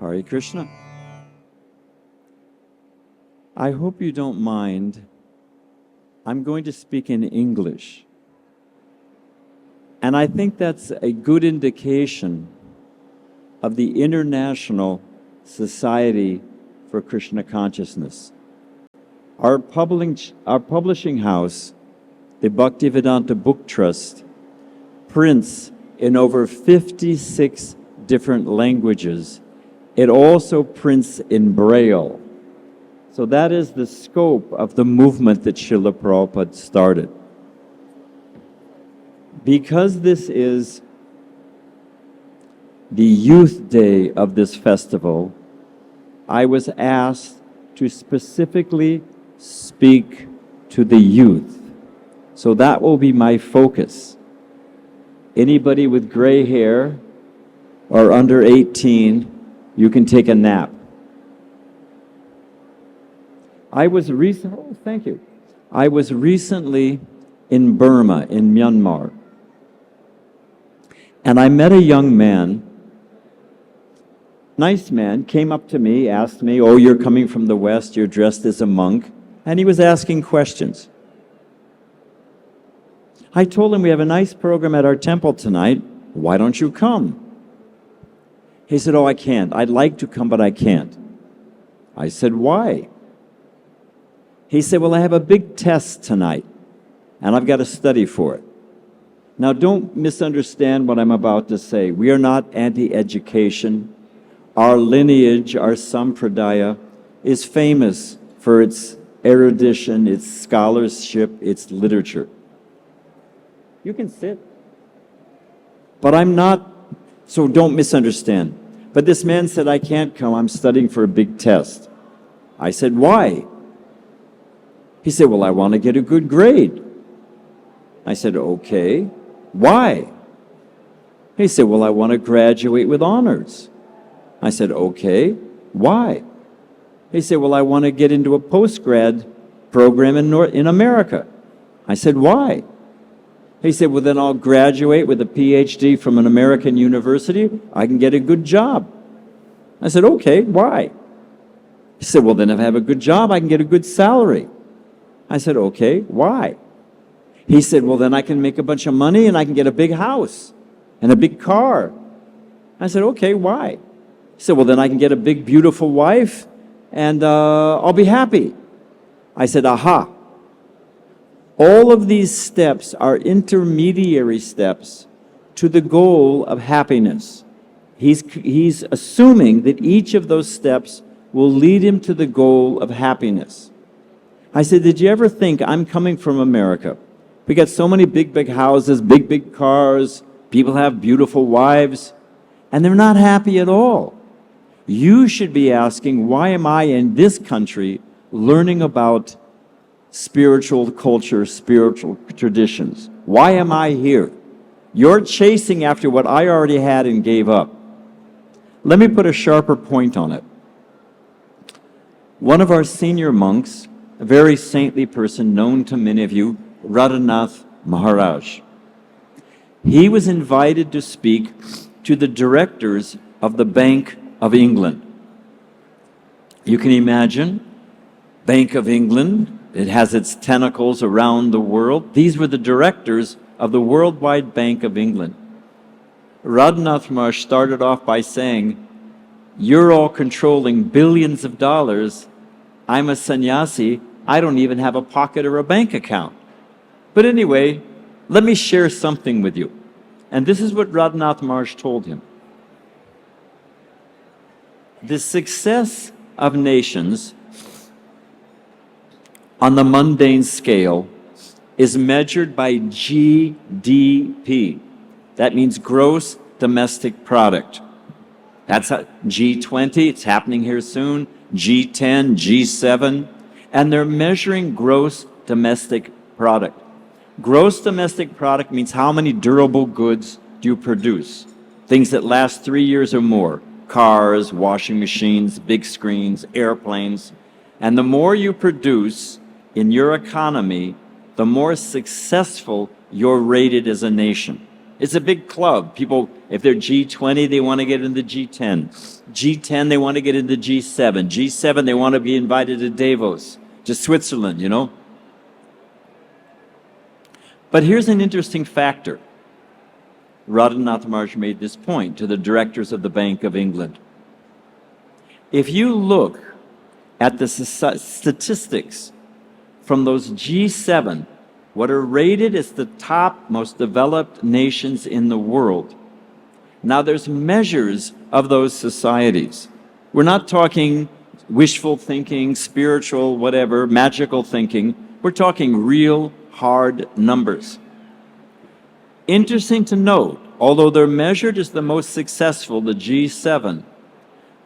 Hare Krishna. I hope you don't mind. I'm going to speak in English. And I think that's a good indication of the International Society for Krishna Consciousness. Our publishing house, the Bhaktivedanta Book Trust, prints in over 56 different languages. It also prints in Braille. So that is the scope of the movement that Srila Prabhupada started. Because this is the youth day of this festival, I was asked to specifically speak to the youth. So that will be my focus. Anybody with gray hair or under 18, you can take a nap. I was recently in Burma, in Myanmar, and I met a young man, nice man, came up to me, asked me, "Oh, you're coming from the West, you're dressed as a monk," and he was asking questions. I told him, "We have a nice program at our temple tonight. Why don't you come?" He said, "Oh, I can't. I'd like to come, but I can't." I said, "Why?" He said, "Well, I have a big test tonight, and I've got to study for it." Now, don't misunderstand what I'm about to say. We are not anti-education. Our lineage, our sampradaya, is famous for its erudition, its scholarship, its literature. You can sit. But I'm not, so don't misunderstand. But this man said, "I can't come, I'm studying for a big test." I said, "Why?" He said, "Well, I want to get a good grade." I said, "Okay, why?" He said, "Well, I want to graduate with honors." I said, "Okay, why?" He said, "Well, I want to get into a post-grad program in America." I said, "Why?" He said, "Well, then I'll graduate with a PhD from an American university. I can get a good job." I said, "Okay, why?" He said, "Well, then if I have a good job, I can get a good salary." I said, "Okay, why?" He said, "Well, then I can make a bunch of money and I can get a big house and a big car." I said, "Okay, why?" He said, "Well, then I can get a big, beautiful wife and I'll be happy." I said, "Aha." All of these steps are intermediary steps to the goal of happiness. He's assuming that each of those steps will lead him to the goal of happiness. I said, "Did you ever think I'm coming from America? We got so many big, big houses, big, big cars, people have beautiful wives, and they're not happy at all. You should be asking, why am I in this country learning about spiritual culture, spiritual traditions? Why am I here? You're chasing after what I already had and gave up." Let me put a sharper point on it. One of our senior monks, a very saintly person known to many of you, Radhanath Maharaj. He was invited to speak to the directors of the Bank of England. You can imagine, Bank of England, it has its tentacles around the world. These were the directors of the Worldwide Bank of England. Radhanath Maharaj started off by saying, "You're all controlling billions of dollars. I'm a sannyasi. I don't even have a pocket or a bank account. But anyway, let me share something with you." And this is what Radhanath Maharaj told him. The success of nations on the mundane scale is measured by GDP. That means gross domestic product. That's G20, it's happening here soon, G10, G7, and they're measuring gross domestic product. Gross domestic product means how many durable goods do you produce? Things that last 3 years or more. Cars, washing machines, big screens, airplanes. And the more you produce in your economy, the more successful you're rated as a nation. It's a big club. People, if they're G20, they want to get into G10. G10, they want to get into G7. G7, they want to be invited to Davos, to Switzerland, you know. But here's an interesting factor. Radhanath Maharaj made this point to the directors of the Bank of England. If you look at the statistics from those G7, what are rated as the top most developed nations in the world. Now there's measures of those societies. We're not talking wishful thinking, spiritual, whatever, magical thinking. We're talking real hard numbers. Interesting to note, although they're measured as the most successful, the G7,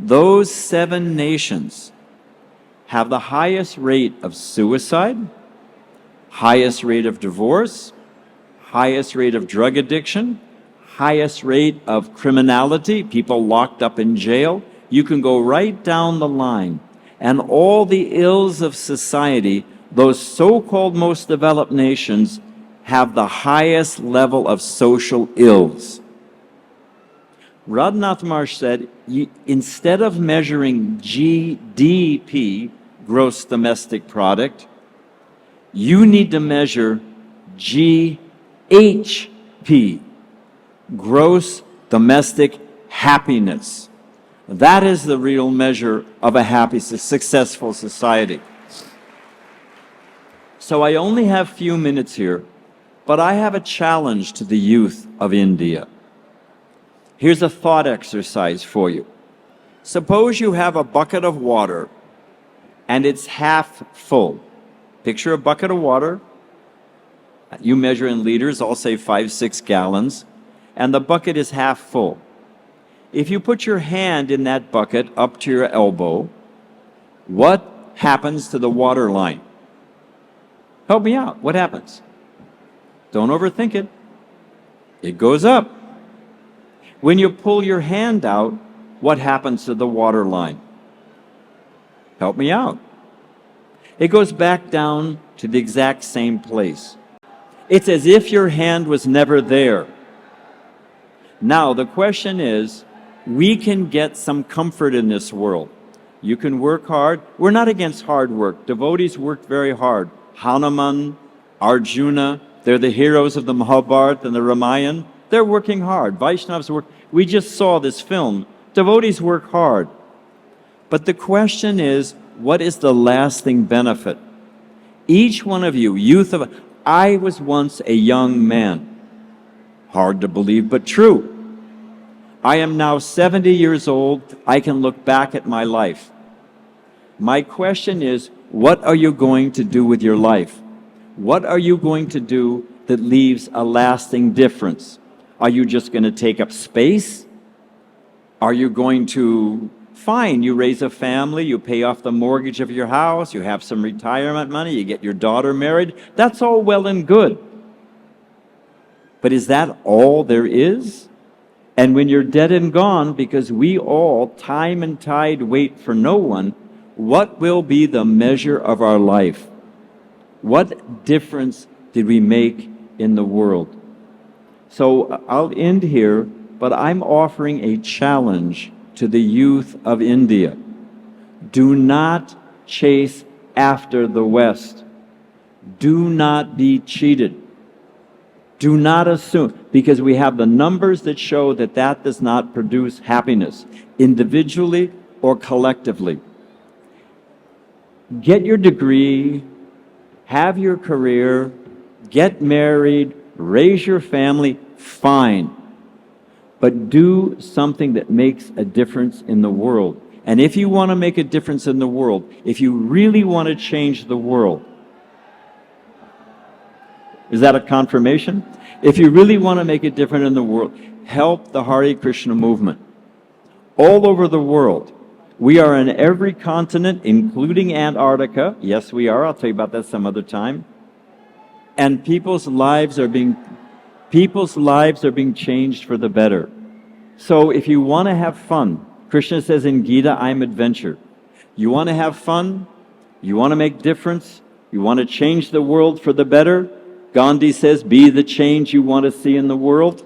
those 7 nations have the highest rate of suicide, highest rate of divorce, highest rate of drug addiction, highest rate of criminality, people locked up in jail. You can go right down the line. And all the ills of society, those so-called most developed nations, have the highest level of social ills. Radhanath Maharaj said, instead of measuring GDP, gross domestic product, you need to measure GHP, gross domestic happiness. That is the real measure of a happy, successful society. So I only have a few minutes here, but I have a challenge to the youth of India. Here's a thought exercise for you. Suppose you have a bucket of water and it's half full. Picture a bucket of water. You measure in liters, I'll say 5-6 gallons, and the bucket is half full. If you put your hand in that bucket up to your elbow, what happens to the water line? Help me out. What happens? Don't overthink it. It goes up. When you pull your hand out, what happens to the water line? Help me out. It goes back down to the exact same place. It's as if your hand was never there. Now, the question is, we can get some comfort in this world. You can work hard. We're not against hard work. Devotees worked very hard. Hanuman, Arjuna, they're the heroes of the Mahabharata and the Ramayana. They're working hard. Vaishnavas work. We just saw this film. Devotees work hard. But the question is, what is the lasting benefit? Each one of you, I was once a young man. Hard to believe, but true. I am now 70 years old. I can look back at my life. My question is, what are you going to do with your life? What are you going to do that leaves a lasting difference? Are you just going to take up space? Are you going to, fine, you raise a family, you pay off the mortgage of your house, you have some retirement money, you get your daughter married. That's all well and good. But is that all there is? And when you're dead and gone, because we all, time and tide, wait for no one, what will be the measure of our life? What difference did we make in the world? So I'll end here, but I'm offering a challenge to the youth of India. Do not chase after the West. Do not be cheated. Do not assume, because we have the numbers that show that that does not produce happiness, individually or collectively. Get your degree, have your career, get married, raise your family, fine. But do something that makes a difference in the world. And if you want to make a difference in the world, if you really want to change the world, is that a confirmation? If you really want to make a difference in the world, help the Hare Krishna movement. All over the world. We are in every continent, including Antarctica. Yes, we are. I'll tell you about that some other time. And people's lives are being changed for the better. So if you want to have fun, Krishna says in Gita, I'm adventure. You want to have fun? You want to make difference? You want to change the world for the better? Gandhi says, be the change you want to see in the world.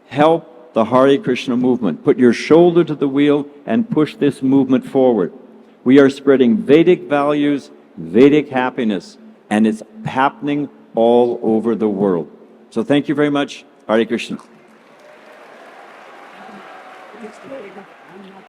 help the Hare Krishna movement. Put your shoulder to the wheel and push this movement forward. We are spreading Vedic values, Vedic happiness, and it's happening all over the world. So thank you very much. Hare Krishna.